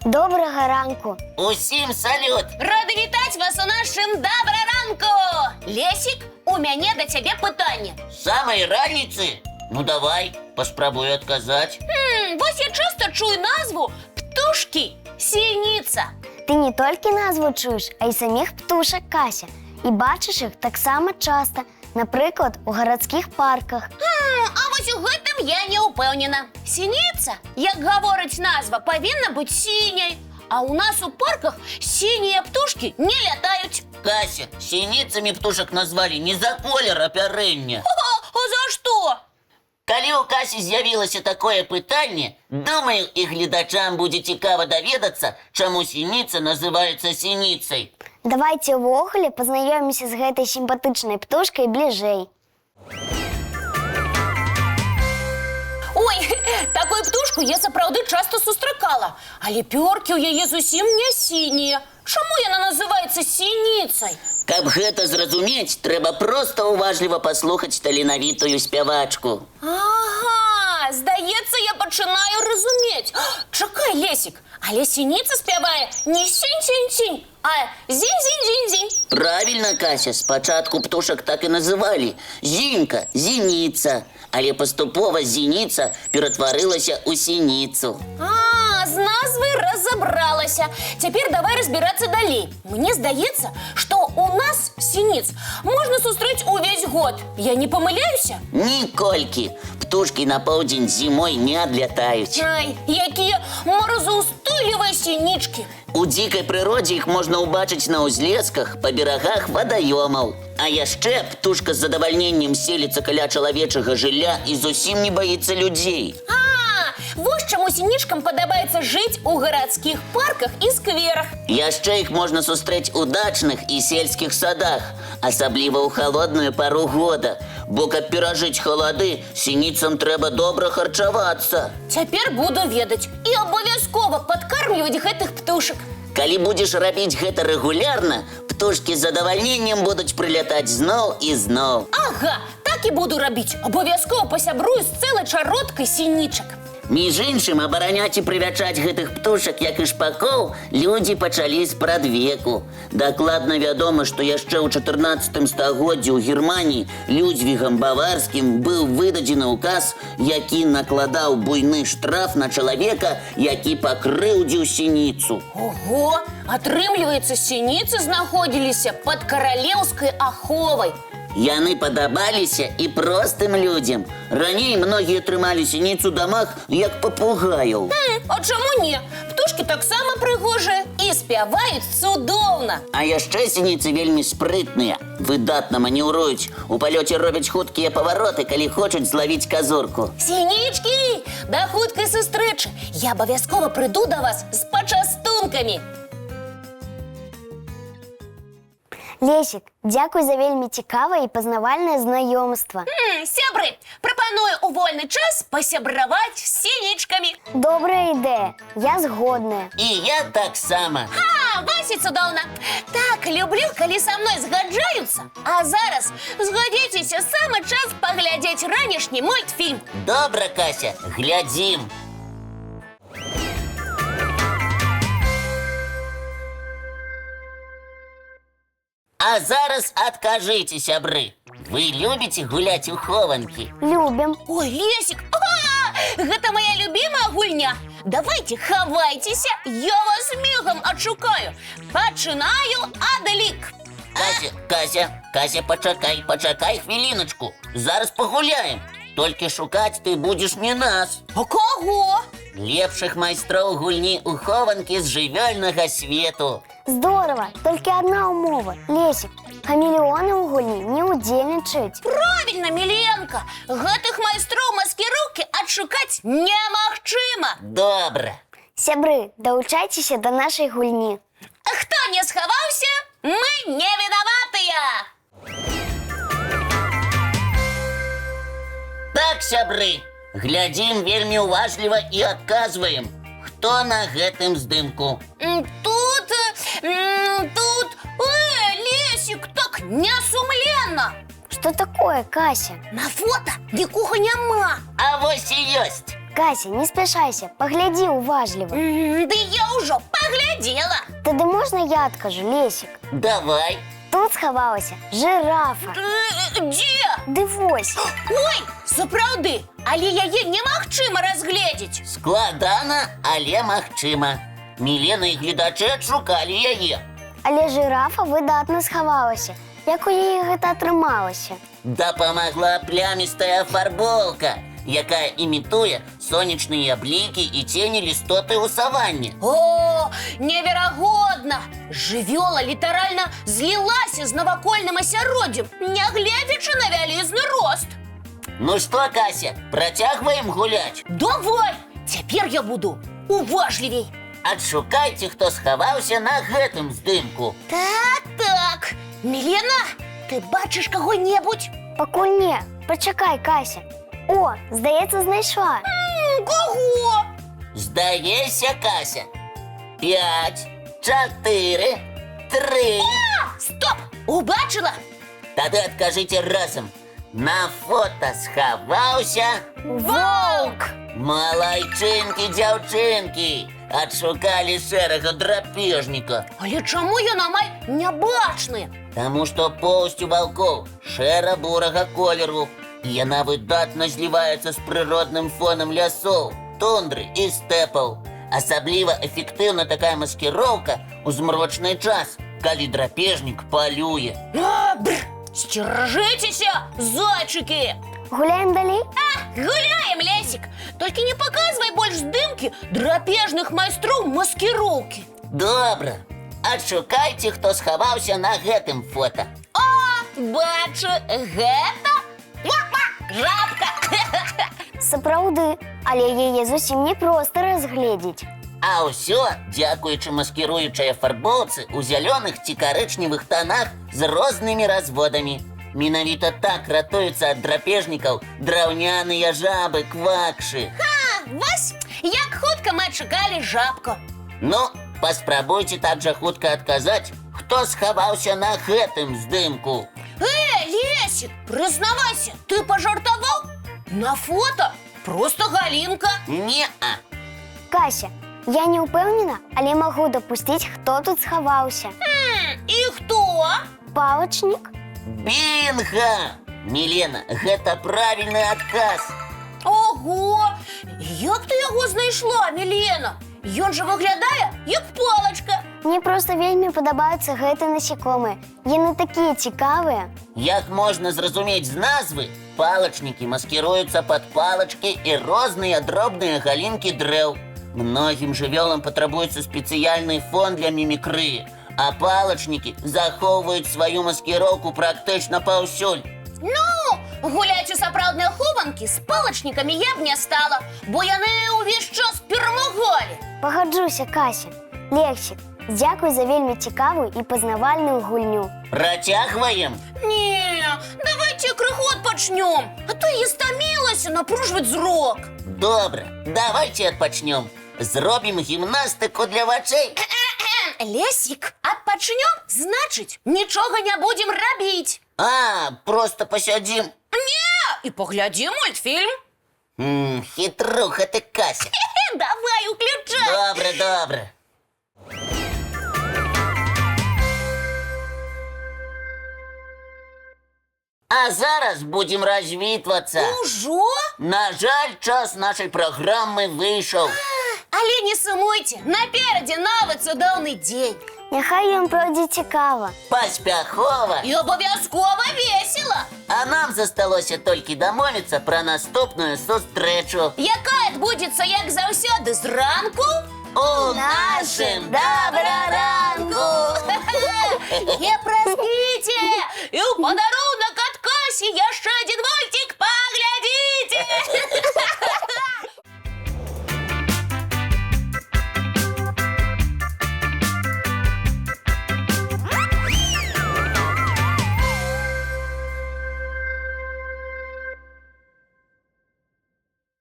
Доброго ранку. Усім салют! Рада вітаць вас у нашым добра ранку! Лесік, у мяне да цябе пытанне. З самай раніцы? Ну давай, паспрабую адказаць. Вось я часто чую назву птушкі сініца. Ты не толькі назву чуеш, а й саміх птушак, Кася. І бачиш їх таксама часто, наприклад, у гарадскіх парках. А вось у гэтым я не ўпэўнена. Сініца, як гаворыць назва, павінна быць сіняй. А у нас у парках сінія птушкі не лятаюць. Кася, сініцамі птушак назвалі не за колер апярэння. А за што? Калі ў Касі з'явілася такое пытанне, думаю, і гледачам будзе цікава даведацца, чаму сініца называецца сініцай. Давайте ўвогуле пазнаёмімся з гэтай сімпатычнай птушкай бліжэй. Ой, такую птушку я сапраўды часто сустракала, але пёркі ў яе зусім не сінія. Чаму яна называецца сініцай? Каб гэта зразумець, трэба проста уважліва паслухаць таленавітую спявачку. Ага, здаецца, я пачынаю разумець. Чакай, Лесік, але сініца спявае не сінь-сінь-сінь, а зінь-зінь-зінь-зінь. Правильно, Кася, спачатку птушак так і называлі. Зінька, зініца. Але паступова зініца ператварылася ў сініцу. З назвы разабралася. Цяпер давай разбірацца далей. Мне здаецца, што у нас сініц можна сустрэць увесь год. Я не памыляюся? Ніколькі. Птушкі на поўдзень зімой не адлятаюць. Ай, якія морозаўстойлівыя сінічкі. У дзікай прыродзе іх можна ўбачыць на ўзлесках, па берагах вадаёмаў. А яшчэ птушка з задавальненнем селіцца каля чалавечага жылля і зусім не баіцца людзей. Вось чаму сінічкам падабаецца жыць у гарадскіх парках і скверах. Яшчэ іх можна сустрэць у дачных і сельскіх садах, асабліва ў халодную пару года. Бо каб перажыць халады, сініцам трэба добра харчавацца. Цяпер буду ведаць і абавязкова падкармліваць гэтых птушак. Калі будзеш рабіць гэта рэгулярна, птушкі з задавальненнем будуць прылятаць зноў і зноў. Ага, так і буду рабіць. Абавязкова пасябрую з цэлай чародкай сінічак. Між іншым, абараняць і прывячаць гэтых птушак, як і шпакоў, людзі пачалі спрадвеку. Дакладна вядома, што яшчэ ў 14 стагоддзі ў Германіі Людзьвігам Баварскім быў выдадзены ўказ, які накладаў буйны штраф на чалавека, які пакрыўдзіў сініцу. Ого, атрымліваецца, сініцы знаходзіліся пад каралеўскай аховай. Яны падабаліся і простым людзям. Раней многія трымалі сініцу ў дамах, як папугаяў. А чаму не? Птушкі таксама прыгожыя і спяваюць цудоўна. А яшчэ сініцы вельмі спрытныя, выдатна маніўруюць. У палёце робяць хуткія павароты, калі хочуць злавіць казурку. Сінічкі, да хуткай сустрэчы. Я абавязкова прыйду да вас з пачастункамі. Лесік, дзякуй за вельмі цікавае і пазнавальнае знаёмства. Сябры, прапаную ў вольны час пасябраваць з сінічкамі. Добрая ідэя, я згодная. І я таксама. Вось і цудоўна. Так, люблю, калі са мной згаджаюцца. А зараз згадзіцеся, самы час паглядзець ранішні мультфільм. Добра, Кася, глядзім. А зараз адкажыце, сябры. Вы любіце гуляць у хованкі? Любім. Ой, Лесік, гэта моя любимая гульня. Давайте хавайцеся, я вас мігам адшукаю. Пачынаю адлік. Кася, пачакай хвіліначку. Зараз пагуляем. Толькі шукаць ты будзеш не нас. А каго? Лепшых майстроў гульні ў хованкі з жывёльнага свету. Здорово, толькі адна ўмова. Лесік, хамелеоны ў гульні не ўдзельнічаюць. Правильно, Міленка. Гэтых майстроў маскіроўкі адшукаць немагчыма. Добра. Сябры, далучайцеся да нашай гульні. Хто не схаваўся, мы не вінаватыя. Так, сябры, глядзім вельмі уважліва і адказваем. Хто на гэтым здымку? Тут... Лесік, так несумленна. Што такое, Кася? На фото нікога няма. А вось і ёсць. Кася, не спішайся, погляді уважливо. Да я уже поглядела. Тоді можна я откажу, Лесик? Давай. Тут сховалася жирафа. Де? Дивись. Ой, сапраўды, але яе немагчыма разгледзець. Складана, але магчыма. Мілена і гледачы адшукалі яе. Але жирафа выдатна сховалася. Як у яе гэта атрымалася? Дапамагла плямістая афарбоўка, якая імітуе сонечныя блікі і цені лістоты ў саванне. О, неверагодна! Жывёла літаральна злілася з навакольным асяроддзем, нягледзячы на вялізны рост. Ну што, Кася, працягваем гуляць? Давай! Цяпер я буду уважлівей. Адшукайце, хто схаваўся на гэтым здымку. Так. Мілена, ты бачыш каго-небудзь? Пакуль не. Пачакай, Кася. О, здаецца, знайшла. Каго? Здаецца, Кася. 5, 4, 3. Стоп! Убачила? Тады адкажыце разам. На фота схаваўся. Воўк! Малайчынкі, дзяўчынкі. Адшукалі шэрага драпежніка. Але чаму ён амаль нябачны? Таму што поўсць у ваўкоў шэра-бурага колеру. І яна выдатна зліваецца з прыродным фонам лясоў, тундры і стэпаў. Асабліва эфектыўна такая маскіроўка ў змрочны час, калі драпежнік палюе. Сцеражыцеся, зайчыкі! Гуляем далей? Гуляем, Лесик! Только не показывай больше здымки драпежных майстроў маскіроўкі. Добра. Адшукайце, хто схаваўся на гэтым фота. Бачу, гэта жабка! Сапраўды, але яе зусім не проста разгледзець. А ўсё дзякуючы маскіруючай афарбоўцы ў зялёных ці карычневых тонах з рознымі разводамі. Менавіта так ратуюцца ад драпежнікаў драўняныя жабы, квакшы. Вось, як хутка мы адшукалі жабку. Ну, паспрабуйце так жа хутка адказаць, хто схаваўся на гэтым здымку. Лесик, прызнавайся, ты пажартаваў? На фото просто галінка. Не-а. Кася, я не ўпэўнена, але магу дапусціць, хто тут схаваўся. І хто? Палачнік? Бінга! Мілена, гэта правільны адказ. Ого! Як ты яго знайшла, Мілена? Ён жа выглядае, як палачка. Мне проста вельмі падабаюцца гэтыя насякомыя. Яны такія цікавыя. Як можна зразумець з назвы, палачнікі маскіруюцца пад палачкі і розныя дробныя галінкі дрэў. Многім жывёлам патрабуецца спецыяльны фон для мімікрыі, а палачнікі захоўваюць сваю маскіроўку практычна паўсюль. Ну, гуляць у сапраўдныя хованкі з палачнікамі я б не стала, бо яны ўвесь час перамагалі. Пагаджуся, Кася. Лексік, дзякуй за вельмі цікавую і пазнавальную гульню. Працягваем? Не, давайте крыху адпачнём, а то я стамілася напружваць зрок. Добра, давайте адпачнём. Зробім гімнастыку для вачэй. Лесик, адпачнём, значыць, нічога не будзем рабіць. Просто пасядзім. Не, і паглядзім мультфільм. Хітруха ты, Кася. Давай, уключай. Добра, добра. А зараз будем развітвацца. Ужо? На жаль, час нашай праграмы выйшаў. Але не сумуйце, наперадзе новы цудоўны дзень. Няхай ён пройдзе цікава. Паспяхова. І абавязкова весела. А нам засталося толькі дамовіцца пра наступную сустрэчу. Якая адбудзецца, як заўсёды, зранку? У нашым добраранку. Не праспіце! І ў падарунак ад Касі яшчэ адзін мультик паглядзіце!